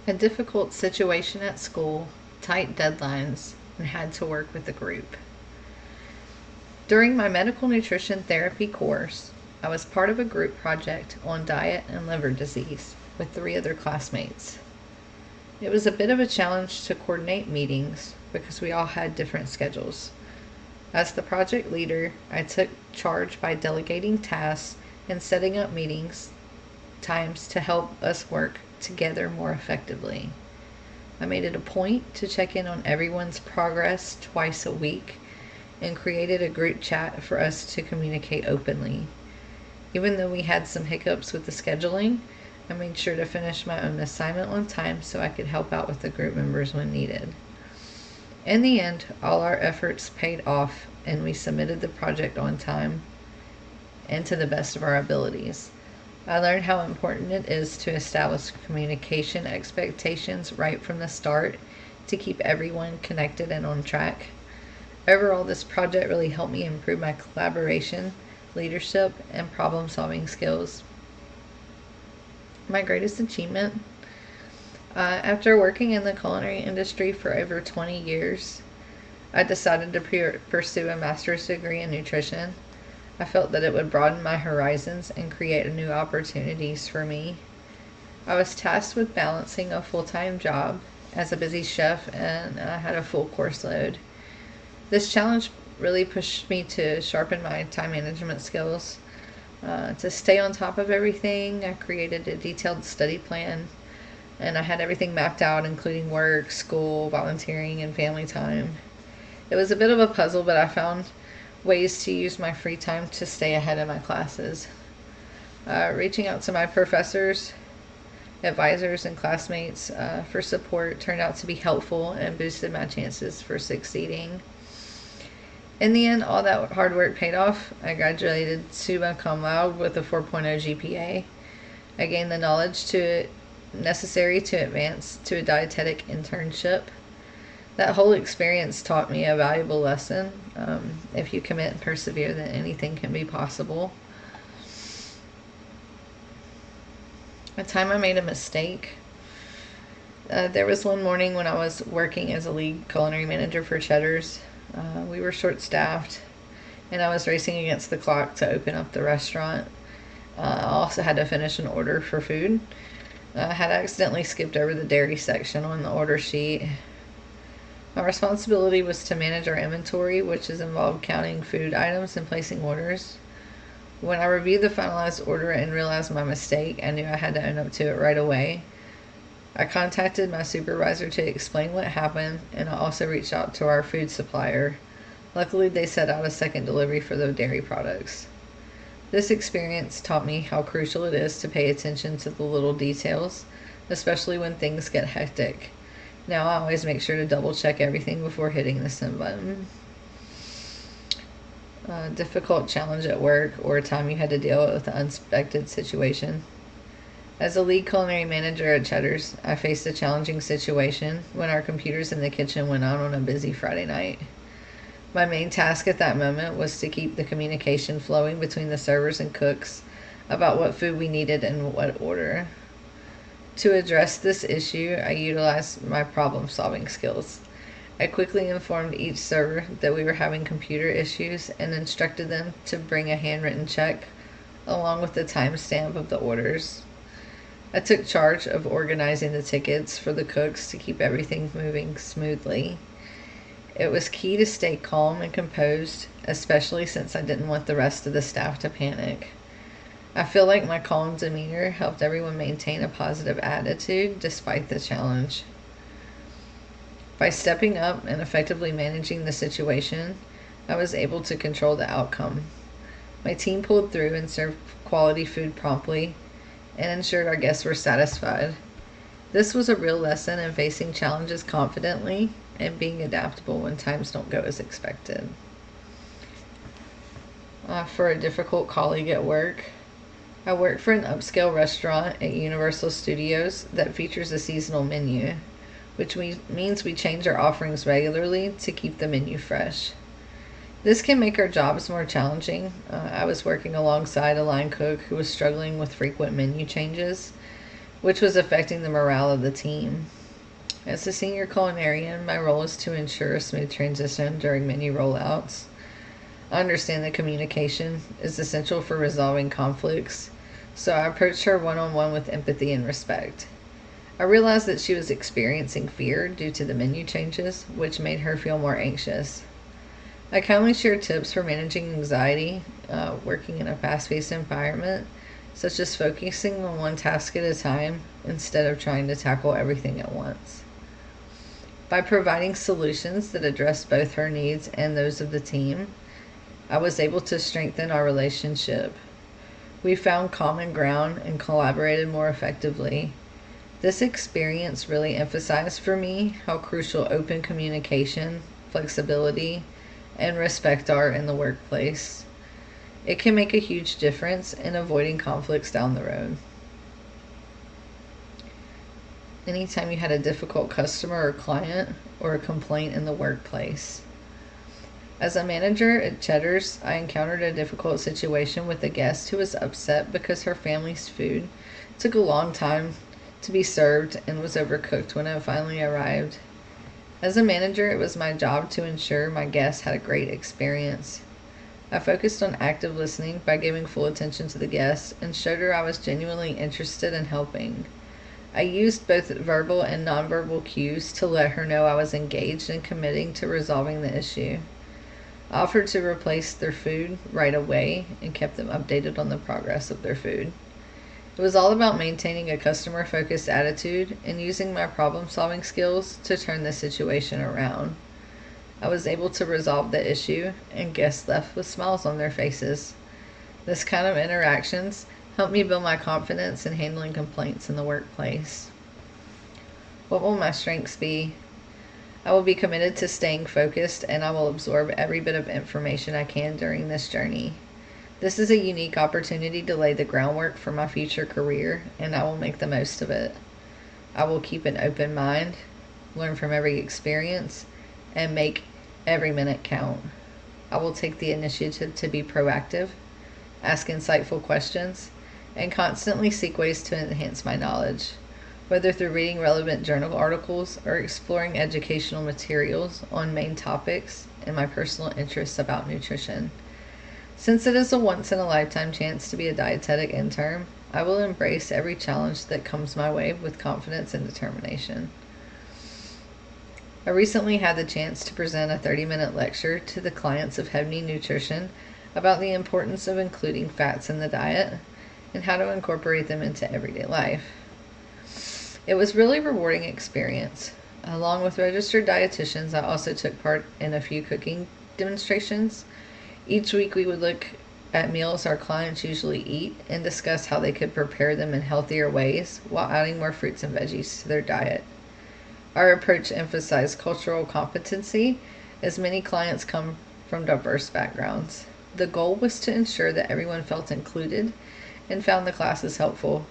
A difficult situation at school, tight deadlines, and had to work with a group. During my medical nutrition therapy course, I was part of a group project on diet and liver disease with 3 other classmates. It was a bit of a challenge to coordinate meetings because we all had different schedules. As the project leader, I took charge by delegating tasks and setting up meetings times to help us work together more effectively. I made it a point to check in on everyone's progress twice a week and created a group chat for us to communicate openly. Even though we had some hiccups with the scheduling, I made sure to finish my own assignment on time so I could help out with the group members when needed. In the end, all our efforts paid off and we submitted the project on time and to the best of our abilities. I learned how important it is to establish communication expectations right from the start to keep everyone connected and on track. Overall, this project really helped me improve my collaboration, leadership, and problem solving skills. My greatest achievement? After working in the culinary industry for over 20 years, I decided to pursue a master's degree in nutrition. I felt that it would broaden my horizons and create new opportunities for me. I was tasked with balancing a full-time job as a busy chef, and I had a full course load. This challenge really pushed me to sharpen my time management skills. To stay on top of everything, I created a detailed study plan, and I had everything mapped out, including work, school, volunteering, and family time. It was a bit of a puzzle, but I found ways to use my free time to stay ahead of my classes. Reaching out to my professors, advisors, and classmates for support turned out to be helpful and boosted my chances for succeeding. In the end, all that hard work paid off. I graduated summa cum laude with a 4.0 GPA. I gained the knowledge necessary to advance to a dietetic internship. That whole experience taught me a valuable lesson. If you commit and persevere, then anything can be possible. A time I made a mistake. There was one morning when I was working as a lead culinary manager for Cheddar's. We were short-staffed, and I was racing against the clock to open up the restaurant. I also had to finish an order for food. I had accidentally skipped over the dairy section on the order sheet. My responsibility was to manage our inventory, which is involved counting food items and placing orders. When I reviewed the finalized order and realized my mistake, I knew I had to own up to it right away. I contacted my supervisor to explain what happened, and I also reached out to our food supplier. Luckily, they set out a second delivery for the dairy products. This experience taught me how crucial it is to pay attention to the little details, especially when things get hectic. Now I always make sure to double check everything before hitting the send button. Difficult challenge at work or a time you had to deal with an unexpected situation. As a lead culinary manager at Cheddar's, I faced a challenging situation when our computers in the kitchen went out on a busy Friday night. My main task at that moment was to keep the communication flowing between the servers and cooks about what food we needed and what order. To address this issue, I utilized my problem-solving skills. I quickly informed each server that we were having computer issues and instructed them to bring a handwritten check along with the timestamp of the orders. I took charge of organizing the tickets for the cooks to keep everything moving smoothly. It was key to stay calm and composed, especially since I didn't want the rest of the staff to panic. I feel like my calm demeanor helped everyone maintain a positive attitude despite the challenge. By stepping up and effectively managing the situation, I was able to control the outcome. My team pulled through and served quality food promptly and ensured our guests were satisfied. This was a real lesson in facing challenges confidently and being adaptable when times don't go as expected. For a difficult colleague at work, I work for an upscale restaurant at Universal Studios that features a seasonal menu, which means we change our offerings regularly to keep the menu fresh. This can make our jobs more challenging. I was working alongside a line cook who was struggling with frequent menu changes. which was affecting the morale of the team. As a senior culinarian, my role is to ensure a smooth transition during menu rollouts. I understand that communication is essential for resolving conflicts, so I approached her one-on-one with empathy and respect. I realized that she was experiencing fear due to the menu changes, which made her feel more anxious. I kindly shared tips for managing anxiety, working in a fast-paced environment, such as focusing on one task at a time instead of trying to tackle everything at once. By providing solutions that addressed both her needs and those of the team, I was able to strengthen our relationship. We found common ground and collaborated more effectively. This experience really emphasized for me how crucial open communication, flexibility, and respect are in the workplace. It can make a huge difference in avoiding conflicts down the road. Anytime you had a difficult customer or client or a complaint in the workplace. As a manager at Cheddar's, I encountered a difficult situation with a guest who was upset because her family's food took a long time to be served and was overcooked when it finally arrived. As a manager, it was my job to ensure my guests had a great experience. I focused on active listening by giving full attention to the guest and showed her I was genuinely interested in helping. I used both verbal and nonverbal cues to let her know I was engaged and committing to resolving the issue. I offered to replace their food right away and kept them updated on the progress of their food. It was all about maintaining a customer-focused attitude and using my problem-solving skills to turn the situation around. I was able to resolve the issue, and guests left with smiles on their faces. This kind of interactions helped me build my confidence in handling complaints in the workplace. What will my strengths be? I will be committed to staying focused, and I will absorb every bit of information I can during this journey. This is a unique opportunity to lay the groundwork for my future career, and I will make the most of it. I will keep an open mind, learn from every experience, and make every minute count. I will take the initiative to be proactive, ask insightful questions, and constantly seek ways to enhance my knowledge, whether through reading relevant journal articles or exploring educational materials on main topics and my personal interests about nutrition. Since it is a once-in-a-lifetime chance to be a dietetic intern, I will embrace every challenge that comes my way with confidence and determination. I recently had the chance to present a 30-minute lecture to the clients of Hebney Nutrition about the importance of including fats in the diet and how to incorporate them into everyday life. It was really rewarding experience. Along with registered dietitians, I also took part in a few cooking demonstrations. Each week we would look at meals our clients usually eat and discuss how they could prepare them in healthier ways while adding more fruits and veggies to their diet. Our approach emphasized cultural competency as many clients come from diverse backgrounds. The goal was to ensure that everyone felt included and found the classes helpful.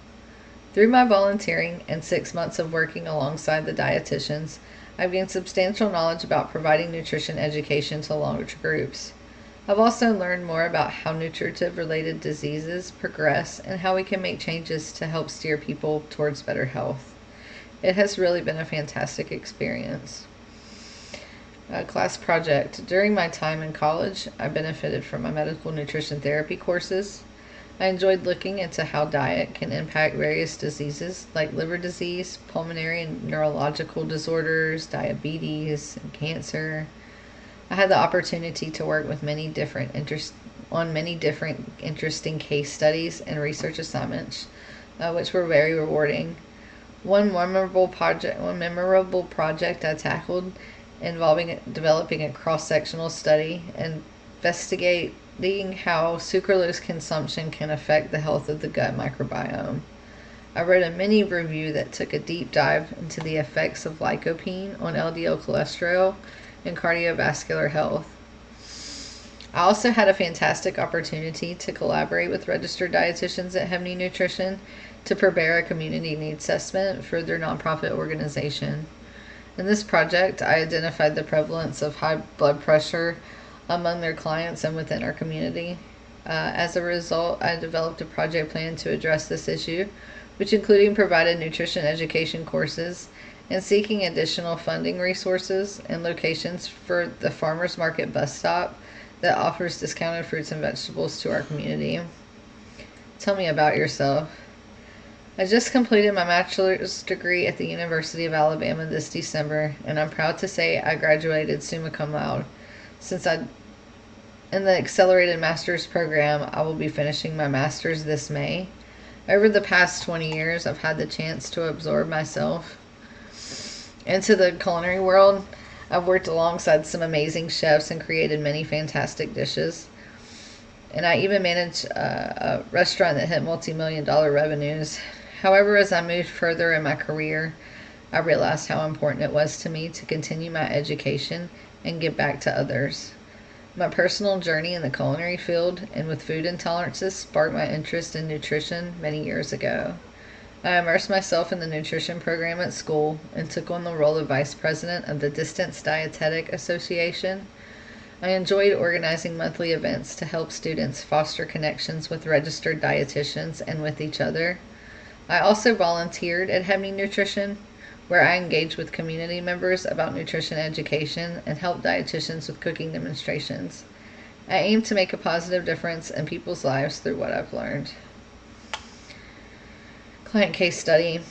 Through my volunteering and 6 months of working alongside the dietitians, I've gained substantial knowledge about providing nutrition education to large groups. I've also learned more about how nutritive-related diseases progress and how we can make changes to help steer people towards better health. It has really been a fantastic experience. Class project. During my time in college, I benefited from my medical nutrition therapy courses. I enjoyed looking into how diet can impact various diseases like liver disease, pulmonary and neurological disorders, diabetes, and cancer. I had the opportunity to work with many different interesting case studies and research assignments, which were very rewarding. One memorable project I tackled involving developing a cross-sectional study investigating how sucralose consumption can affect the health of the gut microbiome. I wrote a mini review that took a deep dive into the effects of lycopene on LDL cholesterol and cardiovascular health. I also had a fantastic opportunity to collaborate with registered dietitians at Hebney Nutrition to prepare a community needs assessment for their nonprofit organization. In this project, I identified the prevalence of high blood pressure among their clients and within our community. As a result, I developed a project plan to address this issue, which including provided nutrition education courses and seeking additional funding resources and locations for the farmers market bus stop that offers discounted fruits and vegetables to our community. Tell me about yourself. I just completed my bachelor's degree at the University of Alabama this December, and I'm proud to say I graduated summa cum laude. In the accelerated master's program, I will be finishing my master's this May. Over the past 20 years, I've had the chance to absorb myself into the culinary world. I've worked alongside some amazing chefs and created many fantastic dishes. And I even managed a restaurant that hit multi-million-dollar revenues. However, as I moved further in my career, I realized how important it was to me to continue my education and give back to others. My personal journey in the culinary field and with food intolerances sparked my interest in nutrition many years ago. I immersed myself in the nutrition program at school and took on the role of vice president of the Distance Dietetic Association. I enjoyed organizing monthly events to help students foster connections with registered dietitians and with each other. I also volunteered at Hebney Nutrition, where I engaged with community members about nutrition education and helped dietitians with cooking demonstrations. I aim to make a positive difference in people's lives through what I've learned. Client case study.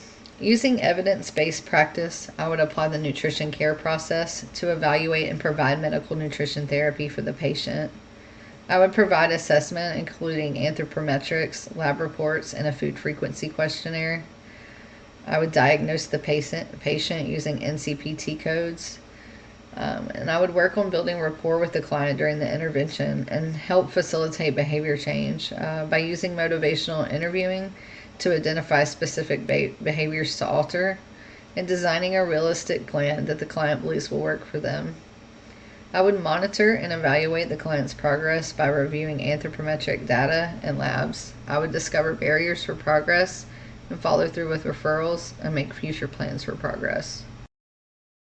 Using evidence-based practice, I would apply the nutrition care process to evaluate and provide medical nutrition therapy for the patient. I would provide assessment including anthropometrics, lab reports, and a food frequency questionnaire. I would diagnose the patient using NCPT codes. And I would work on building rapport with the client during the intervention and help facilitate behavior change by using motivational interviewing to identify specific behaviors to alter and designing a realistic plan that the client believes will work for them. I would monitor and evaluate the client's progress by reviewing anthropometric data and labs. I would discover barriers for progress and follow through with referrals and make future plans for progress.